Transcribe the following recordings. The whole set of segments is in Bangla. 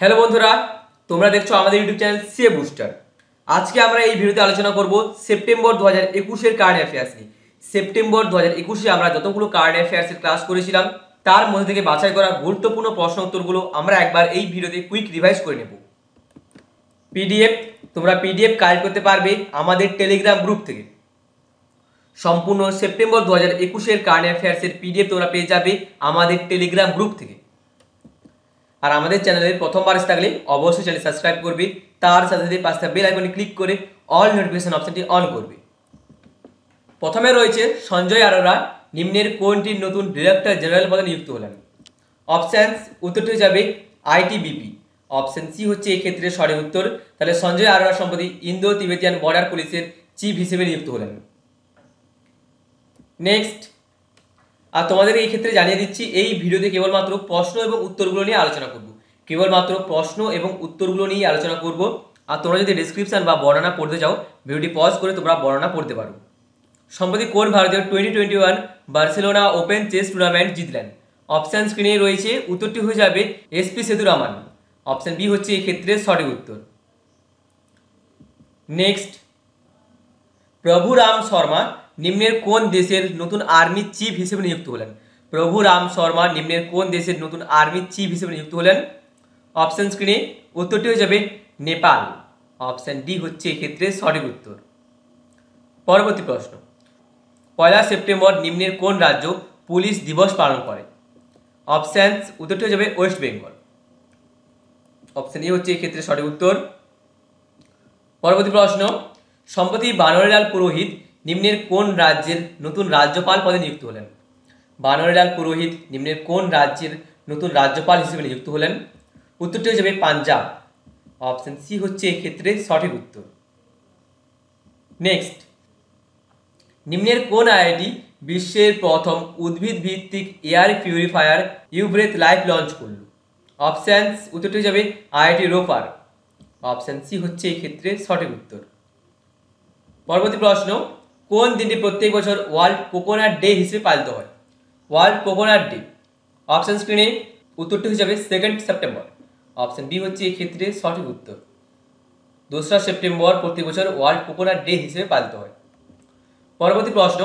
হ্যালো বন্ধুরা, তোমরা দেখছো আমাদের ইউটিউব চ্যানেল সিএ বুস্টার। আজকে আমরা এই ভিডিওতে আলোচনা করব সেপ্টেম্বর 2021-এর কারেন্ট অ্যাফেয়ার্স নিয়ে। সেপ্টেম্বর 2021-এ আমরা যতগুলো কারেন্ট অ্যাফেয়ার্সের ক্লাস করেছিলাম তার মধ্যে থেকে বাছাই করা গুরুত্বপূর্ণ প্রশ্ন উত্তরগুলো আমরা একবার এই ভিডিওতে কুইক রিভাইজ করে নেব। তোমরা পিডিএফ কালেক্ট করতে পারবে আমাদের টেলিগ্রাম গ্রুপ থেকে। সম্পূর্ণ সেপ্টেম্বর 2021-এর কারেন্ট অ্যাফেয়ার্সের পিডিএফ তোমরা পেয়ে যাবে আমাদের টেলিগ্রাম গ্রুপ থেকে। আর আমাদের চ্যানেলের প্রথমবার এসে থাকলে অবশ্যই চ্যানেল সাবস্ক্রাইব করবে, তার সাথে সাথে পাশে বেল আইকনে ক্লিক করে অল নোটিফিকেশন অপশনটি অন করবে। প্রথমে রয়েছে সঞ্জয় আরোরা নিম্নের কোনটির নতুন ডিরেক্টর জেনারেল পদে নিযুক্ত হলেন? অপশানস উত্তরটি হয়ে যাবে আইটিবিপি। অপশন সি হচ্ছে এই ক্ষেত্রে সঠিক উত্তর। তাহলে সঞ্জয় আরোরা সম্প্রতি ইন্দো তিবেতিয়ান বর্ডার পুলিশের চিফ হিসেবে নিযুক্ত হলেন। নেক্সট, আর তোমাদের এই ক্ষেত্রে জানিয়ে দিচ্ছি এই ভিডিওতে কেবলমাত্র প্রশ্ন এবং উত্তরগুলো নিয়ে আলোচনা করব। কেবলমাত্র প্রশ্ন এবং উত্তরগুলো নিয়ে আলোচনা করব। আর তোমরা যদি ডেসক্রিপশন বা বর্ণনা পড়তে চাও ভিডিওটি পজ করে তোমরা বর্ণনা পড়তে পারো। সম্প্রতি কোন ভারতীয় 2021 বার্সেলোনা ওপেন চেস টুর্নামেন্ট জিতলেন? অপশান স্ক্রিনে রয়েছে, উত্তরটি হয়ে যাবে এসপি সেতুরামান। অপশান বি হচ্ছে এই ক্ষেত্রে সঠিক উত্তর। নেক্সট, প্রভু রাম শর্মা নিম্নের কোন দেশের নতুন আর্মি চিফ হিসেবে নিযুক্ত হলেন? প্রভু রাম শর্মা নিম্নের কোন দেশের নতুন আর্মি চিফ হিসেবে নিযুক্ত হলেন? অপশন স্ক্রিনে উত্তরটি হয়ে যাবে নেপাল। অপশন ডি হচ্ছে এক্ষেত্রে সঠিক উত্তর। পরবর্তী প্রশ্ন, 1 সেপ্টেম্বর নিম্নের কোন রাজ্য পুলিশ দিবস পালন করে? অপশান উত্তরটি হয়ে যাবে ওয়েস্ট বেঙ্গল। অপশন এ হচ্ছে এক্ষেত্রে সঠিক উত্তর। পরবর্তী প্রশ্ন, সম্প্রতি বানওয়ারিলাল পুরোহিত নিম্নের কোন রাজ্যের নতুন রাজ্যপাল পদে নিযুক্ত হলেন? বানওয়ারিলাল পুরোহিত নিম্নের কোন রাজ্যের নতুন রাজ্যপাল হিসেবে নিযুক্ত হলেন? উত্তরটি হয়ে যাবে পাঞ্জাব। অপশন সি হচ্ছে এক্ষেত্রে সঠিক উত্তর। নেক্সট, নিম্নের কোন আইআইটি বিশ্বের প্রথম উদ্ভিদ ভিত্তিক এয়ার পিউরিফায়ার ইউব্রেথ লাইফ লঞ্চ করল? অপশান উত্তরটি হয়ে যাবে আইআইটি রোপার। অপশান সি হচ্ছে এই ক্ষেত্রে সঠিক উত্তর। পরবর্তী প্রশ্ন, কোন দিনটি প্রত্যেক বছর ওয়ার্ল্ড কোকোনাট ডে হিসেবে পালিত হয়? World coconut day. অপশন স্ক্রিনে উত্তরটি হয়ে যাবে 2 সেপ্টেম্বর। অপশন বি হচ্ছে এই ক্ষেত্রে সঠিক উত্তর। 2 সেপ্টেম্বর প্রতি বছর ওয়ার্ল্ড কোকোনাট ডে হিসেবে পালিত হয়। পরবর্তী প্রশ্ন,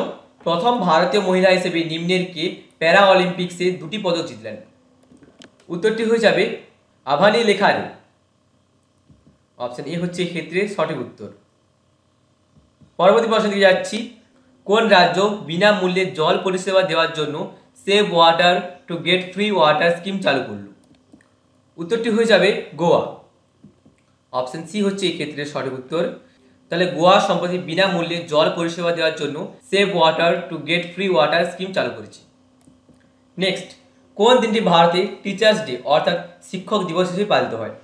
প্রথম ভারতীয় মহিলা হিসেবে নিম্নের কে প্যারা অলিম্পিক্সে 2টি পদক জিতলেন? উত্তরটি হয়ে যাবে আভানি লেখারি। অপশন এ হচ্ছে এই ক্ষেত্রে সঠিক উত্তর। পরবর্তী প্রশ্ন দিকে যাচ্ছি, কোন রাজ্য বিনামূল্যে জল পরিষেবা দেওয়ার জন্য save water to get free water scheme চালু করল? উত্তরটি হয়ে যাবে গোয়া। অপশন সি হচ্ছে এই ক্ষেত্রে সঠিক উত্তর। তাহলে গোয়া সম্প্রতি বিনামূল্যে জল পরিষেবা দেওয়ার জন্য save water to get free water scheme চালু করেছে। নেক্সট, কোন দিনটি ভারতে টিচার্স ডে অর্থাৎ শিক্ষক দিবস হিসেবে পালিত হয়?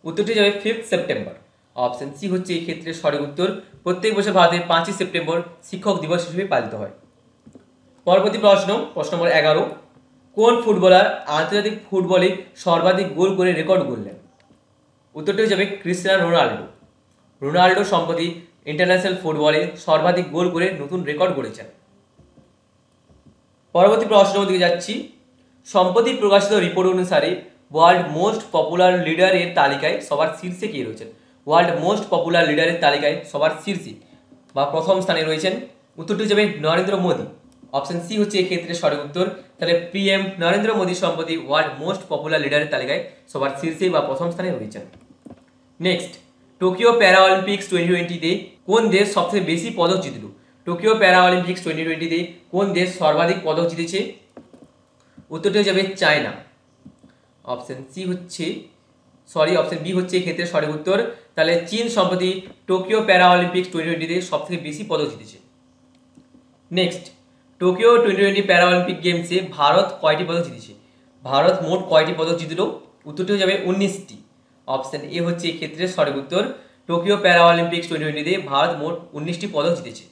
উত্তরটি যাবে 5 সেপ্টেম্বর। অপশন সি হচ্ছে এই ক্ষেত্রে সঠিক উত্তর। প্রত্যেক বছর ভারতে 5 সেপ্টেম্বর শিক্ষক দিবস হিসেবে পালিত হয়। পরবর্তী প্রশ্ন নম্বর 11, কোন ফুটবলার আন্তর্জাতিক ফুটবলে সর্বাধিক গোল করে রেকর্ড গড়লেন? উত্তরটি হয়ে যাবে ক্রিস্টিয়ানো রোনাল্ডো। রোনাল্ডো সম্প্রতি ইন্টারন্যাশনাল ফুটবলে সর্বাধিক গোল করে নতুন রেকর্ড গড়েছেন। পরবর্তী প্রশ্ন দিকে যাচ্ছি, সম্প্রতি প্রকাশিত রিপোর্ট অনুসারে ওয়ার্ল্ড মোস্ট পপুলার লিডারের তালিকায় সবার শীর্ষে কে রয়েছেন? ওয়ার্ল্ড মোস্ট পপুলার লিডারের তালিকায় সবার শীর্ষে বা প্রথম স্থানে রয়েছেন, উত্তরটি হয়ে যাবে নরেন্দ্র মোদী। অপশন সি হচ্ছে এক্ষেত্রে সঠিক উত্তর। তাহলে পিএম নরেন্দ্র মোদী সম্প্রতি ওয়ার্ল্ড মোস্ট পপুলার লিডারের তালিকায় সবার শীর্ষে বা প্রথম স্থানে রয়েছেন। নেক্সট, টোকিও প্যারা অলিম্পিক্স 2020-তে কোন দেশ সবথেকে বেশি পদক জিতল? টোকিও প্যারা অলিম্পিক্স 2020-তে কোন দেশ সর্বাধিক পদক জিতেছে? উত্তরটি হয়ে যাবে চায়না। অপশন বি হচ্ছে এক্ষেত্রে সঠিক উত্তর। তাহলে চীন সম্প্রতি টোকিও প্যারা অলিম্পিক্স 2020-তে সবথেকে বেশি পদক জিতেছে। নেক্সট, টোকিও 2020 প্যারা অলিম্পিক গেমসে ভারত কয়টি পদক জিতেছে? ভারত মোট কয়টি পদক জিতল? উত্তরটি হয়ে যাবে 19টি। অপশন এ হচ্ছে এক্ষেত্রে সঠিক উত্তর। টোকিও প্যারা অলিম্পিক্স 2020-তে ভারত মোট 19টি পদক জিতেছে।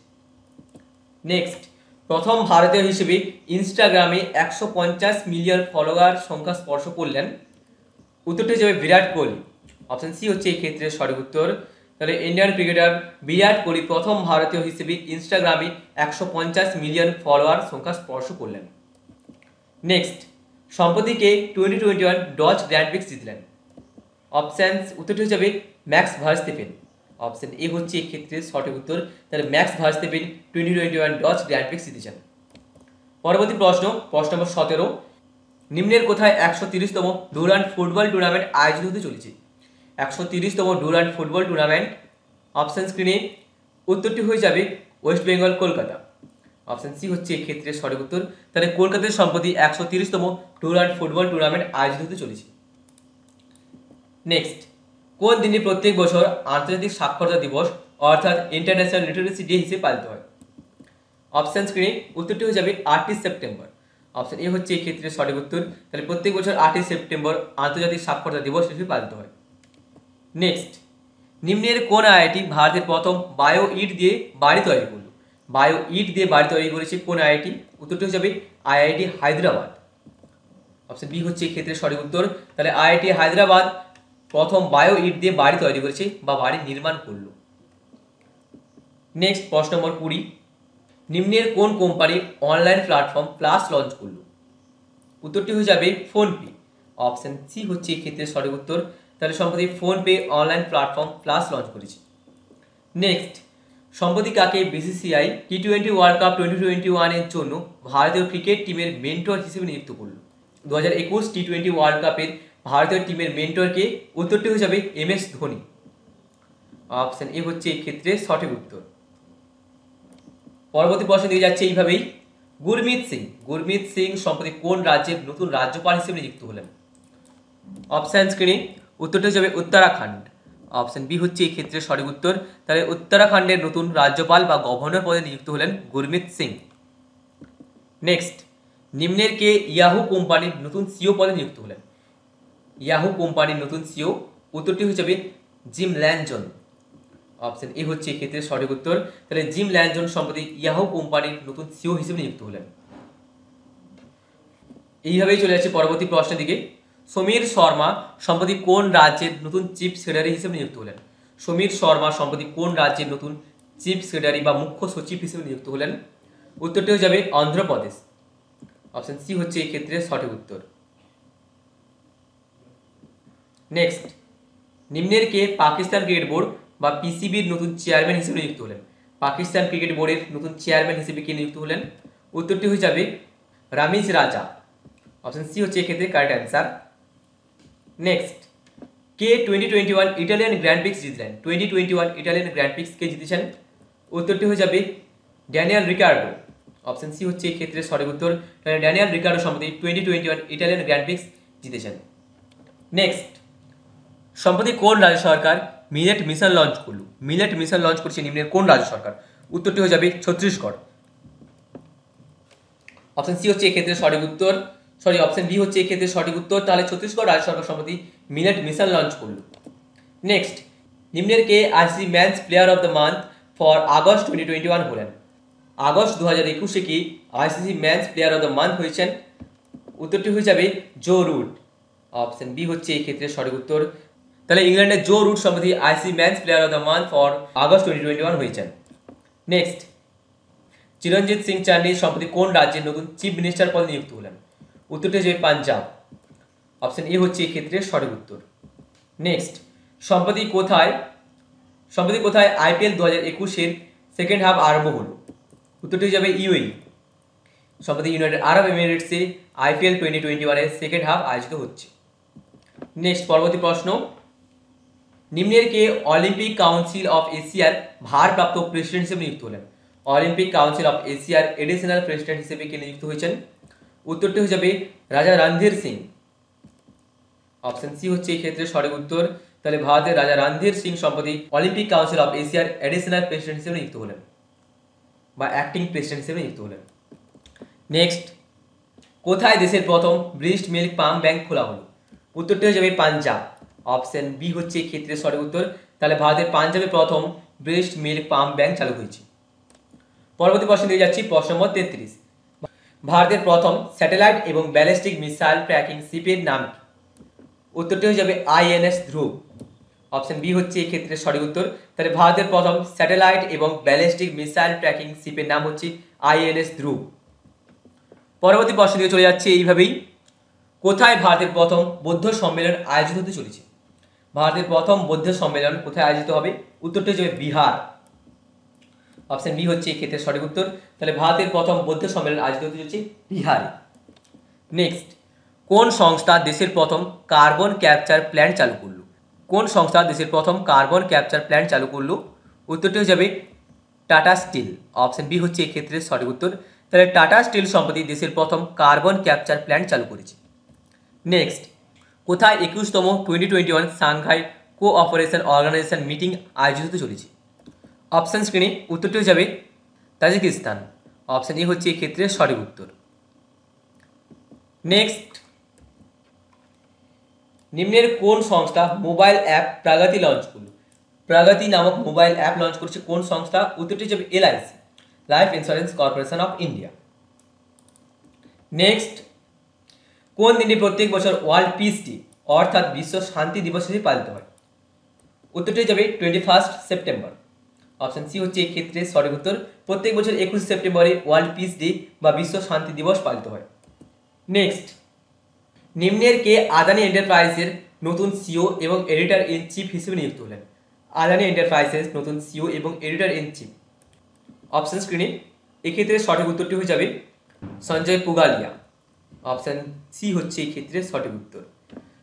নেক্সট, প্রথম ভারতীয় হিসেবে ইনস্টাগ্রামে 150 মিলিয়ন ফলোয়ার সংখ্যা স্পর্শ করলেন? উত্তরটি হয়ে যাবে বিরাট কোহলি। অপশন সি হচ্ছে এই ক্ষেত্রে সঠিক উত্তর। তাহলে ইন্ডিয়ান ক্রিকেটার বিরাট কোহলি প্রথম ভারতীয় হিসেবে ইনস্টাগ্রামে 150 মিলিয়ন ফলোয়ার সংখ্যা স্পর্শ করলেন। নেক্সট, সম্প্রতি কে 2021 ডচ গ্র্যান্ড প্রিক্স জিতলেন? অপশানস উত্তরটি হয়ে যাবে ম্যাক্স ভার্স্টেপেন। অপশান এ হচ্ছে এক্ষেত্রে সঠিক উত্তর। তাহলে ম্যাক্স ভার্স্টেপেন 2021 ডচ গ্র্যান্ড প্রিক্স জিতেছেন। পরবর্তী প্রশ্ন নম্বর 17, নিম্নের কোথায় 130তম ডুরান্ড ফুটবল টুর্নামেন্ট আয়োজিত হতে চলেছে? 130তম ডুরান্ড ফুটবল টুর্নামেন্ট, অপশান স্ক্রিনে উত্তরটি হয়ে যাবে West Bengal, Kolkata. Option C হচ্ছে এক্ষেত্রে সঠিক উত্তর। তাহলে কলকাতায় সম্প্রতি 130তম ডুরান্ড ফুটবল টুর্নামেন্ট আয়োজিত হতে চলেছে। নেক্সট, কোন দিনে প্রত্যেক বছর আন্তর্জাতিক সাক্ষরতা দিবস অর্থাৎ ইন্টারন্যাশনাল লিটারেসি ডে হিসেবে পালিত হয়? অপশান স্ক্রিনে উত্তরটি হয়ে যাবে 8ই সেপ্টেম্বর। অপশান এ হচ্ছে এই ক্ষেত্রে সঠিক উত্তর। তাহলে প্রত্যেক বছর 8ই সেপ্টেম্বর আন্তর্জাতিক সাক্ষরতা দিবস হিসেবে পালিত হয়। নেক্সট, নিম্নের কোন আইআইটি ভারতের প্রথম বায়ো ইট দিয়ে বাড়ি তৈরি করল? বায়ো ইট দিয়ে বাড়ি তৈরি করেছে কোন আইআইটি? উত্তরটি হয়ে যাবে আইআইটি হায়দ্রাবাদ। অপশান বি হচ্ছে এই ক্ষেত্রে সঠিক উত্তর। তাহলে আইআইটি হায়দ্রাবাদ প্রথম বায়ো ইট দিয়ে বাড়ি তৈরি করেছে বা বাড়ি নির্মাণ করল। নেক্সট, প্রশ্ন নম্বর 20, নিম্নের কোন company online platform plus launch করল? উত্তরটি হয়ে যাবে ফোনপে। অপশান সি হচ্ছে এই ক্ষেত্রে সঠিক উত্তর। তাহলে সম্প্রতি PhonePe online platform plus launch করেছে। নেক্সট, সম্প্রতি কাকে বিসিসিআই টি20 ওয়ার্ল্ড কাপ 2021 এর জন্য ভারতীয় ক্রিকেট টিমের মেন্টর হিসেবে নিযুক্ত করল? 2021 টি20 ওয়ার্ল্ড কাপের ভারতীয় টিমের মেন্টরকে? উত্তরটি হয়ে যাবে MS ধোনি। অপশান এ হচ্ছে এই ক্ষেত্রে সঠিক উত্তর। পরবর্তী প্রশ্ন দিয়ে যাচ্ছে এইভাবেই, গুরমিত সিং সম্প্রতি কোন রাজ্যের নতুন রাজ্যপাল হিসেবে নিযুক্ত হলেন? অপশান স্ক্রিনে উত্তরটি হয়ে যাবে উত্তরাখণ্ড। অপশান বি হচ্ছে এই ক্ষেত্রে সঠিক উত্তর। তাহলে উত্তরাখণ্ডের নতুন রাজ্যপাল বা গভর্নর পদে নিযুক্ত হলেন গুরমিত সিং। নেক্সট, নিম্নের কে ইয়াহু কোম্পানির নতুন সিও পদে নিযুক্ত হলেন? ইয়াহু কোম্পানির নতুন সিও? উত্তরটি হয়ে যাবে জিম ল্যানজন। অপশান এ হচ্ছে এক্ষেত্রে সঠিক উত্তর। তাহলে জিম ল্যানজন সম্প্রতি ইয়াহু কোম্পানির নতুন সিও হিসেবে নিযুক্ত হলেন। এইভাবেই চলে যাচ্ছে পরবর্তী প্রশ্নের দিকে। সমীর শর্মা সম্প্রতি কোন রাজ্যের নতুন চিফ সেক্রেটারি হিসেবে নিযুক্ত হলেন? সমীর শর্মা সম্প্রতি কোন রাজ্যের নতুন চিফ সেক্রেটারি বা মুখ্য সচিব হিসেবে নিযুক্ত হলেন? উত্তরটি হয়ে যাবে অন্ধ্রপ্রদেশ। অপশান সি হচ্ছে এই ক্ষেত্রে সঠিক উত্তর। নেক্সট, নিম্নের কে পাকিস্তান ক্রিকেট বোর্ড বা পিসিবির নতুন চেয়ারম্যান হিসেবে নিযুক্ত হলেন? পাকিস্তান ক্রিকেট বোর্ডের নতুন চেয়ারম্যান হিসেবে কে নিযুক্ত হলেন? উত্তরটি হয়ে যাবে রামিজ রাজা। অপশান সি হচ্ছে এক্ষেত্রে কারেক্ট অ্যান্সার। নেক্সট, কে 2021 ইটালিয়ান গ্র্যান্ড প্রিক্স জিতলেন? 2021 ইটালিয়ান গ্র্যান্ড প্রিক্স কে জিতেছেন? উত্তরটি হয়ে যাবে ড্যানিয়েল রিকার্ডো। অপশান সি হচ্ছে এই ক্ষেত্রে সঠিক উত্তর। ড্যানিয়েল রিকার্ডো সম্প্রতি 2021 ইটালিয়ান গ্র্যান্ড প্রিক্স জিতেছেন। নেক্সট, সম্প্রতি কোন রাজ্য সরকার মিলেট মিশন লঞ্চ করল? মিলেট মিশন লঞ্চ করছে নিম্নের কোন রাজ্য সরকার? উত্তরটি হয়ে যাবে ছত্তিশগড়। অপশান সি হচ্ছে এক্ষেত্রে সঠিক উত্তর। অপশান বি হচ্ছে এক্ষেত্রে সঠিক উত্তর। তাহলে ছত্তিশগড় রাজ্য সরকার সম্প্রতি মিলেট মিশন লঞ্চ করল। নেক্সট, নিম্নের কে ICC men's player of the month for August 2021 হলেন? আগস্ট 2021 কি ICC men's player of the month হয়েছেন? উত্তরটি হয়ে যাবে জো রুট। অপশান বি হচ্ছে এই ক্ষেত্রে সঠিক উত্তর। তাহলে ইংল্যান্ডের জো রুট সম্প্রতি ICC men's player of the month for August 2021 হয়েছেন। নেক্সট, চিরঞ্জিত সিং চান্নি সম্প্রতি কোন রাজ্যের নতুন চিফ মিনিস্টার পদে নিযুক্ত হলেন? উত্তরটি হয়ে যাবে পাঞ্জাব। অপশান এ হচ্ছে এই ক্ষেত্রে সঠিক উত্তর। নেক্সট, সম্প্রতি কোথায় আইপিএল 2021-এর সেকেন্ড হাফ আরম্ভ হলো? উত্তরটি হয়ে যাবে ইউএই। সম্প্রতি ইউনাইটেড আরব এমিরেটসে আইপিএল 2021-এর সেকেন্ড হাফ আয়োজিত হচ্ছে। নেক্সট, পরবর্তী প্রশ্ন, নিম্নের কে অলিম্পিক কাউন্সিল অফ এশিয়ার ভারপ্রাপ্ত প্রেসিডেন্ট হিসেবে নিযুক্ত হলেন? অলিম্পিক কাউন্সিল অফ এশিয়ার এডিশনাল প্রেসিডেন্ট হিসেবে কে নিযুক্ত হয়েছেন? উত্তরটি হয়ে যাবে রাজা রণধীর সিং। অপশান সি হচ্ছে এই ক্ষেত্রে সঠিক উত্তর। তাহলে ভারতের রাজা রণধীর সিং সম্প্রতি অলিম্পিক কাউন্সিল অফ এশিয়ার এডিশনাল প্রেসিডেন্ট হিসেবে নিযুক্ত হলেন বা অ্যাক্টিং প্রেসিডেন্ট হিসেবে নিযুক্ত হলেন। নেক্সট, কোথায় দেশের প্রথম ব্রিস্ট মিল্ক পাম ব্যাংক খোলা হলো? উত্তরটি হয়ে যাবে পাঞ্জাব। অপশান বি হচ্ছে এই ক্ষেত্রে সঠিক উত্তর। তাহলে ভারতের পাঞ্জাবে প্রথম ব্রিস্ট মিল্ক পাম ব্যাংক চালু হয়েছে। পরবর্তী প্রশ্ন দিয়ে যাচ্ছি, প্রশ্ন নম্বর 33, ভারতের প্রথম স্যাটেলাইট এবং ব্যালিস্টিক মিসাইল ট্র্যাকিং শিপের নাম কি? উত্তরটি হয়ে যাবে INS ধ্রুব। অপশান বি হচ্ছে এই ক্ষেত্রে সঠিক উত্তর। তাহলে ভারতের প্রথম স্যাটেলাইট এবং ব্যালিস্টিক মিসাইল ট্র্যাকিং শিপের নাম হচ্ছে INS ধ্রুব। পরবর্তী প্রশ্ন দিয়ে চলে যাচ্ছে এইভাবেই, কোথায় ভারতের প্রথম বৌদ্ধ সম্মেলন আয়োজিত হতে চলেছে? ভারতের প্রথম বৌদ্ধ সম্মেলন কোথায় আয়োজিত হবে? উত্তরটি হচ্ছে বিহার। অপশন বি হচ্ছে এই ক্ষেত্রে সঠিক উত্তর। তাহলে ভারতের প্রথম বৌদ্ধ সম্মেলন আয়োজিত হচ্ছে বিহারে। নেক্সট, কোন সংস্থা দেশের প্রথম কার্বন ক্যাপচার প্ল্যান্ট চালু করলো? কোন সংস্থা দেশের প্রথম কার্বন ক্যাপচার প্ল্যান্ট চালু করলো? উত্তরটি হয়ে যাবে টাটা স্টিল। অপশন বি হচ্ছে এই ক্ষেত্রে সঠিক উত্তর। তাহলে টাটা স্টিল সম্প্রতি দেশের প্রথম কার্বন ক্যাপচার প্ল্যান্ট চালু করেছে। নেক্সট, কোথায় 21তম 2021 সাংঘাই কোঅপারেশন অর্গানাইজেশন মিটিং আয়োজিত হতে চলেছে? অপশন স্ক্রিনে উত্তরটি হয়ে যাবে তাজিকিস্তান। অপশন এ হচ্ছে এই ক্ষেত্রে সঠিক উত্তর। নেক্সট, নিম্নের কোন সংস্থা মোবাইল অ্যাপ প্রাগতি লঞ্চ করল? প্রাগতি নামক মোবাইল অ্যাপ লঞ্চ করেছে কোন সংস্থা? উত্তরটি হচ্ছে LIC, life insurance corporation of India. Next, কোন দিনে প্রত্যেক বছর ওয়ার্ল্ড পিস ডে অর্থাৎ বিশ্ব শান্তি দিবস হিসেবে পালিত হয়? উত্তরটি যাবে 21 সেপ্টেম্বর। অপশন সি হচ্ছে এই ক্ষেত্রে সঠিক উত্তর। প্রত্যেক বছর 21 সেপ্টেম্বরে ওয়ার্ল্ড পিস ডে বা বিশ্ব শান্তি দিবস পালিত হয়। নেক্সট, নিম্নের কে আদানি এন্টারপ্রাইজের নতুন সিও এবং এডিটর ইন চিফ হিসেবে নিযুক্ত হলেন? আদানি এন্টারপ্রাইজের নতুন সিও এবং এডিটর ইন চিফ। অপশন স্ক্রিনে এক্ষেত্রে সঠিক উত্তরটি হয়ে যাবে সঞ্জয় পুগালিয়া। অপশন সি হচ্ছে এই ক্ষেত্রে সঠিক উত্তর।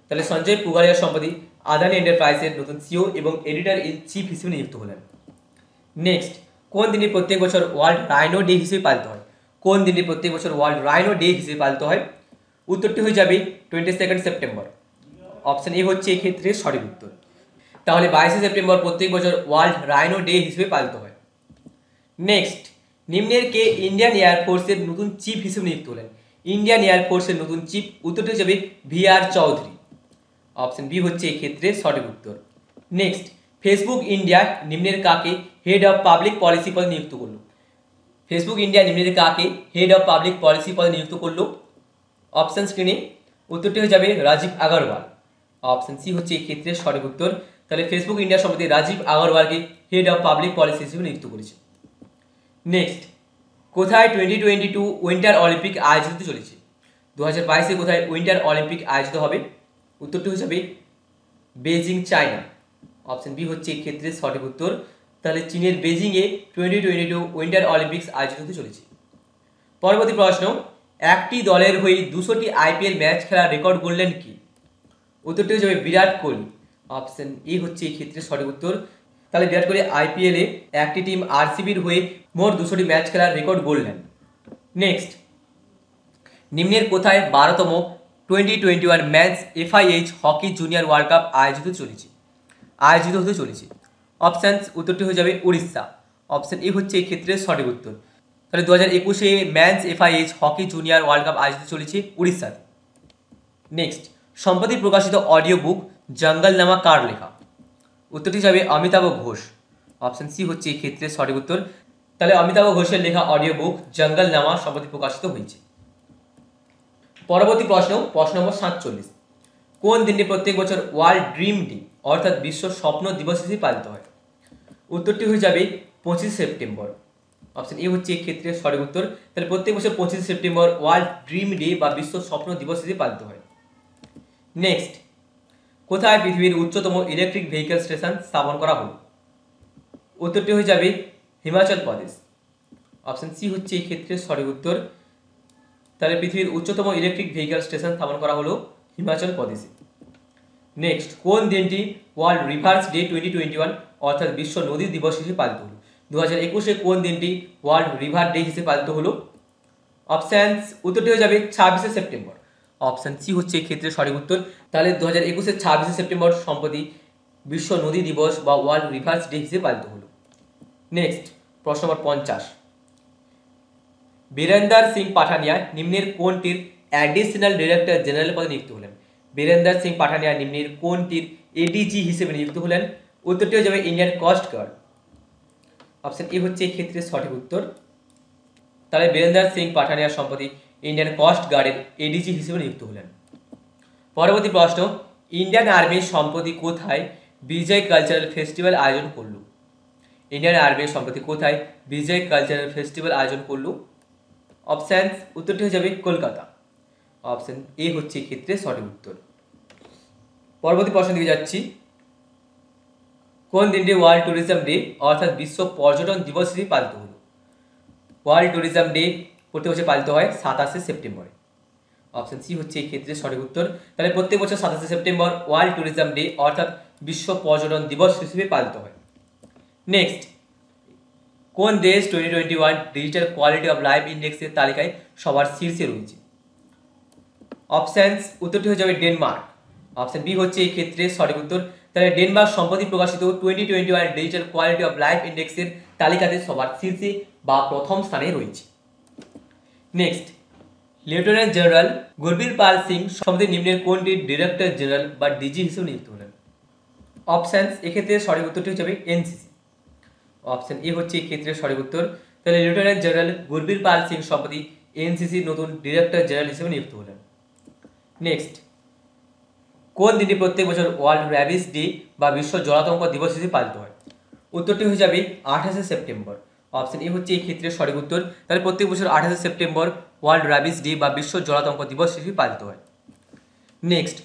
তাহলে সঞ্জয় পুগালিয়া সম্প্রতি আদানি এন্টারপ্রাইজের নতুন সিও এবং এডিটর ইন চিফ হিসেবে নিযুক্ত হলেন। নেক্সট, কোন দিনে প্রত্যেক বছর ওয়ার্ল্ড রাইনো ডে হিসেবে পালিত হয়? কোন দিনে প্রত্যেক বছর ওয়ার্ল্ড রাইনো ডে হিসেবে পালিত হয়? উত্তরটি হয়ে যাবে 22 সেপ্টেম্বর। অপশন এ হচ্ছে এই ক্ষেত্রে সঠিক উত্তর। তাহলে 22 সেপ্টেম্বর প্রত্যেক বছর ওয়ার্ল্ড রাইনো ডে হিসেবে পালিত হয়। নেক্সট, নিম্নের কে ইন্ডিয়ান এয়ারফোর্সের নতুন চিফ হিসেবে নিযুক্ত হলেন? ইন্ডিয়ান এয়ারফোর্সের নতুন চিফ। উত্তরটি হয়ে যাবে VR চৌধুরী। অপশন বি হচ্ছে এই ক্ষেত্রে সঠিক উত্তর। নেক্সট, ফেসবুক ইন্ডিয়া নিম্নের কাকে হেড অফ পাবলিক পলিসি পদে নিযুক্ত করলো? ফেসবুক ইন্ডিয়া নিম্নের কাকে হেড অফ পাবলিক পলিসি পদে নিযুক্ত করলো? অপশন স্ক্রিনে উত্তরটি হয়ে যাবে রাজীব আগরওয়াল। অপশন সি হচ্ছে এই ক্ষেত্রে সঠিক উত্তর। তাহলে ফেসবুক ইন্ডিয়া সম্প্রতি রাজীব আগরওয়ালকে হেড অফ পাবলিক পলিসি হিসেবে নিযুক্ত করেছে। নেক্সট, কোথায় 2022 উইন্টার অলিম্পিক আয়োজিত হতে চলেছে? 2022-এ কোথায় উইন্টার অলিম্পিক আয়োজিত হবে? উত্তরটি হয়ে যাবে বেজিং, চায়না। অপশন বি হচ্ছে এই ক্ষেত্রে সঠিক উত্তর। তাহলে চীনের বেজিংয়ে 2022 উইন্টার অলিম্পিক্স আয়োজিত হতে চলেছে। পরবর্তী প্রশ্ন, একটি দলের হয়ে 200টি IPL ম্যাচ খেলার রেকর্ড গড়লেন কি? উত্তরটি হয়ে যাবে বিরাট কোহলি। অপশন এ হচ্ছে এই ক্ষেত্রে সঠিক উত্তর। তাহলে বিরাট কোহলি IPL-এ একটি টিম RCBর হয়ে মোট 200টি ম্যাচ খেলার রেকর্ড গড়লেন। নেক্সট, নিম্নের কোথায় 12তম 2021 match FIH hockey junior world cup আয়োজিত হতে চলেছে? অপশানস উত্তরটি হয়ে যাবে উড়িষ্যা। অপশন এ হচ্ছে এই ক্ষেত্রে সঠিক উত্তর। তাহলে 2021-এ men's FIH hockey junior world cup আয়োজিত চলেছে উড়িষ্যাতে। নেক্সট, সম্প্রতি প্রকাশিত অডিও বুক জঙ্গল নামা কার লেখা? উত্তরটি যাবে অমিতাভ ঘোষ। অপশন সি হচ্ছে এই ক্ষেত্রে সঠিক উত্তর। তাহলে অমিতাভ ঘোষের লেখা অডিও বুক জঙ্গল নামা সম্প্রতি প্রকাশিত হয়েছে। পরবর্তী প্রশ্ন নম্বর 47। কোন দিনটি প্রত্যেক বছর ওয়ার্ল্ড ড্রিম ডে অর্থাৎ বিশ্ব স্বপ্ন দিবস হিসেবে পালিত হয়? উত্তরটি হয়ে যাবে 25 সেপ্টেম্বর। অপশন এ হচ্ছে এই ক্ষেত্রে সঠিক উত্তর। তাহলে প্রত্যেক বছর 25 সেপ্টেম্বর ওয়ার্ল্ড ড্রিম ডে বা বিশ্ব স্বপ্ন দিবস হিসেবে পালিত হয়। নেক্সট, কোথায় পৃথিবীর উচ্চতম ইলেকট্রিক ভেহিকেল স্টেশন স্থাপন করা হলো? উত্তরটি হয়ে যাবে হিমাচল প্রদেশ। অপশন সি হচ্ছে এই ক্ষেত্রে সঠিক উত্তর। তাহলে পৃথিবীর উচ্চতম ইলেকট্রিক ভেহিকেল স্টেশন স্থাপন করা হলো হিমাচল প্রদেশে। নেক্সট, কোন দিনটি ওয়ার্ল্ড রিভার্স ডে 2021 অর্থাৎ বিশ্ব নদী দিবস হিসেবে পালিত হলো? 2021-এ কোন দিনটি ওয়ার্ল্ড রিভার ডে হিসেবে পালিত হলো? অপশানস উত্তরটি হয়ে যাবে 26 সেপ্টেম্বর। অপশান সি হচ্ছে এই ক্ষেত্রে সঠিক উত্তর। তাহলে 2021-এর 26 সেপ্টেম্বর সম্প্রতি বিশ্ব নদী দিবস বা ওয়ার্ল্ড রিভার্স ডে হিসেবে পালিত হলো। নেক্সট, প্রশ্ন নম্বর 50। বীরেন্দর সিং পাঠানিয়া নিম্নের কোনটির অ্যাডিশনাল ডিরেক্টর জেনারেল পদে নিযুক্ত হলেন? বীরেন্দর সিং পাঠানিয়া নিম্নের কোনটির ADG হিসেবে নিযুক্ত হলেন? উত্তরটি হয়ে যাবে Indian coast guard. Option A হচ্ছে এই ক্ষেত্রে সঠিক উত্তর। তাহলে বীরেন্দর সিং পাঠানিয়া সম্প্রতি ইন্ডিয়ান কোস্ট গার্ডের ADG হিসেবে নিযুক্ত হলেন। পরবর্তী প্রশ্ন, ইন্ডিয়ান আর্মি সম্প্রতি কোথায় বিজয় কালচারাল ফেস্টিভ্যাল আয়োজন করলো? ইন্ডিয়ান আর্মি সম্প্রতি কোথায় বিজয় কালচারাল ফেস্টিভ্যাল আয়োজন করলো? অপশানস উত্তরটি হয়ে যাবে কলকাতা। অপশন এ হচ্ছে এই ক্ষেত্রে সঠিক উত্তর। পরবর্তী প্রশ্ন দিকে যাচ্ছি। কোন দিনটি ওয়ার্ল্ড ট্যুরিজম ডে অর্থাৎ বিশ্ব পর্যটন দিবস হিসেবে পালিত হলো? ওয়ার্ল্ড ট্যুরিজম ডে প্রতি বছর পালিত হয় 27শে সেপ্টেম্বরে। অপশন সি হচ্ছে এই ক্ষেত্রে সঠিক উত্তর। তাহলে প্রত্যেক বছর 27শে সেপ্টেম্বর ওয়ার্ল্ড ট্যুরিজম ডে অর্থাৎ বিশ্ব পর্যটন দিবস হিসেবে পালিত হয়। নেক্সট, কোন দেশ 2021 ডিজিটাল কোয়ালিটি অফ লাইফ ইন্ডেক্সের তালিকায় সবার শীর্ষে রয়েছে? অপশানস উত্তরটি হয়ে যাবে ডেনমার্ক। অপশন বি হচ্ছে এই ক্ষেত্রে সঠিক উত্তর। তাহলে ডেনমার্ক সম্প্রতি প্রকাশিত 2021 ডিজিটাল কোয়ালিটি অফ লাইফ ইন্ডেক্সের তালিকাতে সবার শীর্ষে বা প্রথম স্থানে রয়েছে। Next, lieutenant general Gurbir Pal Singh সম্প্রতি নিম্নের কোনটি ডিরেক্টর জেনারেল বা ডিজি হিসেবে নিযুক্ত হলেন? অপশানস এক্ষেত্রে সঠিক উত্তরটি হয়ে যাবে এনসিসি। অপশন এ হচ্ছে এই ক্ষেত্রে সঠিক উত্তর। তাহলে লেফটেন্যান্ট জেনারেল গুরবীর পাল সিং সম্প্রতি এনসিসির নতুন ডিরেক্টর জেনারেল হিসেবে নিযুক্ত হলেন। নেক্সট, কোন দিনটি প্রত্যেক বছর ওয়ার্ল্ড র্যাবিস ডে বা বিশ্ব জলাতঙ্ক দিবস হিসেবে পালিত হয়? উত্তরটি হয়ে যাবে 28শে সেপ্টেম্বর। অপশন এ হচ্ছে এই ক্ষেত্রে সঠিক উত্তর। তাহলে প্রত্যেক বছর 28শে সেপ্টেম্বর ওয়ার্ল্ড র্যাবিস ডে বা বিশ্ব জলাতঙ্ক দিবস হিসেবে পালিত হয়। নেক্সট,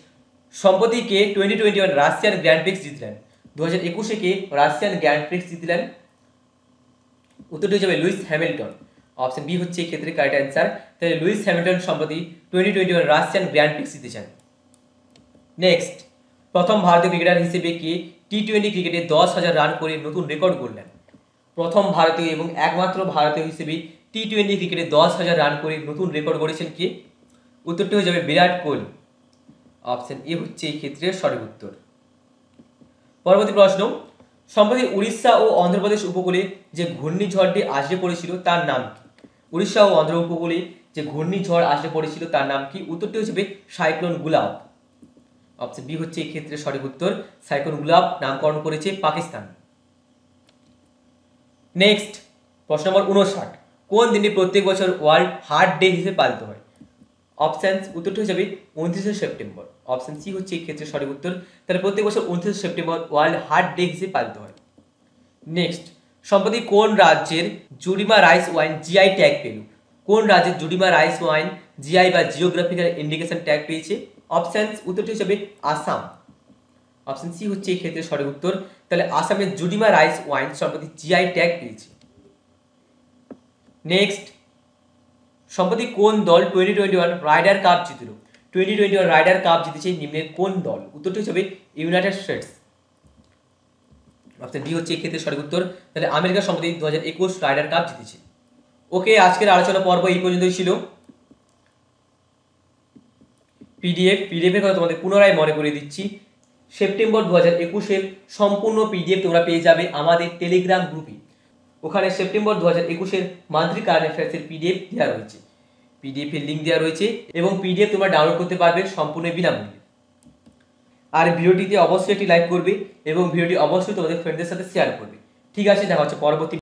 সম্প্রতি কে 2021 রাশিয়ান গ্র্যান্ড প্রিক্স জিতলেন? 2021 কে রাশিয়ান গ্র্যান্ড প্রিক্স জিতলেন? উত্তরটি হয়ে যাবে লুইস হ্যামিল্টন। অপশন বি হচ্ছে এই ক্ষেত্রে কারেক্ট অ্যান্সার। তাহলে লুইস হ্যামিল্টন সম্প্রতি 2021 রাশিয়ান গ্র্যান্ড প্রিক্স জিতেছেন। নেক্সট, প্রথম ভারতীয় ক্রিকেটার হিসেবে কে টি-20 ক্রিকেটে 10,000 রান করে নতুন রেকর্ড গড়লেন? প্রথম ভারতীয় এবং একমাত্র ভারতীয় হিসেবে টি-20 ক্রিকেটে 10,000 রান করে নতুন রেকর্ড গড়েছেন কে? উত্তরটি হয়ে যাবে বিরাট কোহলি। অপশন এ হচ্ছে এই ক্ষেত্রে সঠিক উত্তর। পরবর্তী প্রশ্ন, সম্প্রতি উড়িষ্যা ও অন্ধ্রপ্রদেশ উপকূলে যে ঘূর্ণিঝড়টি আসে পড়েছিল তার নাম কি? উড়িষ্যা ও অন্ধ্র উপকূলে যে ঘূর্ণিঝড় আসে পড়েছিল তার নাম কি? উত্তরটি হচ্ছে সাইক্লোন গুলাব। অপশন বি হচ্ছে এই ক্ষেত্রে সঠিক উত্তর। সাইক্লোন গুলাব নামকরণ করেছে পাকিস্তান। নেক্সট, প্রশ্ন নম্বর 59, কোন দিনটি প্রত্যেক বছর ওয়ার্ল্ড হার্ট ডে হিসেবে পালিত হয়? অপশানস উত্তরটি হয়ে যাবে 29শে সেপ্টেম্বর। অপশন সি হচ্ছে এই ক্ষেত্রে সঠিক উত্তর। তাহলে প্রত্যেক বছর 29শে সেপ্টেম্বর ওয়ার্ল্ড হার্ট ডে হিসেবে পালিত হয়। নেক্সট, সম্প্রতি কোন রাজ্যের Judima rice wine GI tag পেল? কোন রাজ্যের জুডিমা রাইস ওয়াইন জিআই বা জিওগ্রাফিক্যাল ইন্ডিকেশন ট্যাগ পেয়েছে? অপশানস উত্তরটি হিসেবে আসাম। অপশন সি হচ্ছে এই ক্ষেত্রে সঠিক উত্তর। তাহলে আসামের জুডিমা রাইস ওয়াইন সম্প্রতি জিআই ট্যাগ পেয়েছে। নেক্সট, সম্প্রতি কোন দল 2021 রাইডার কাপ জিতল? 2021 রাইডার কাপ জিতেছে নিম্নের কোন দল? উত্তরটি হচ্ছে ইউনাইটেড স্টেটস। অপশন ডি হচ্ছে এই ক্ষেত্রে সঠিক উত্তর। তাহলে আমেরিকা সম্প্রতি 2021 রাইডার কাপ জিতেছে। ওকে, আজকের আলোচনা পর্ব এই পর্যন্তই ছিল। পিডিএফ এর কথা তোমাদের পুনরায় মনে করে দিচ্ছি। সেপ্টেম্বর 2021-এর সম্পূর্ণ পিডিএফ তোমরা পেয়ে যাবে আমাদের টেলিগ্রাম গ্রুপে। ওখানে সেপ্টেম্বর 2021-এর মান্থলি কারেন্ট অ্যাফেয়ার্সের পিডিএফ দেওয়া রয়েছে, পিডিএফ এর লিঙ্ক দেওয়া রয়েছে এবং পিডিএফ তোমরা ডাউনলোড করতে পারবে সম্পূর্ণ বিনামূল্যে। আর ভিডিওটিতে অবশ্যই একটি লাইক করবে এবং ভিডিওটি অবশ্যই তোমাদের ফ্রেন্ডদের সাথে শেয়ার করবে। ঠিক আছে, দেখা হচ্ছে পরবর্তী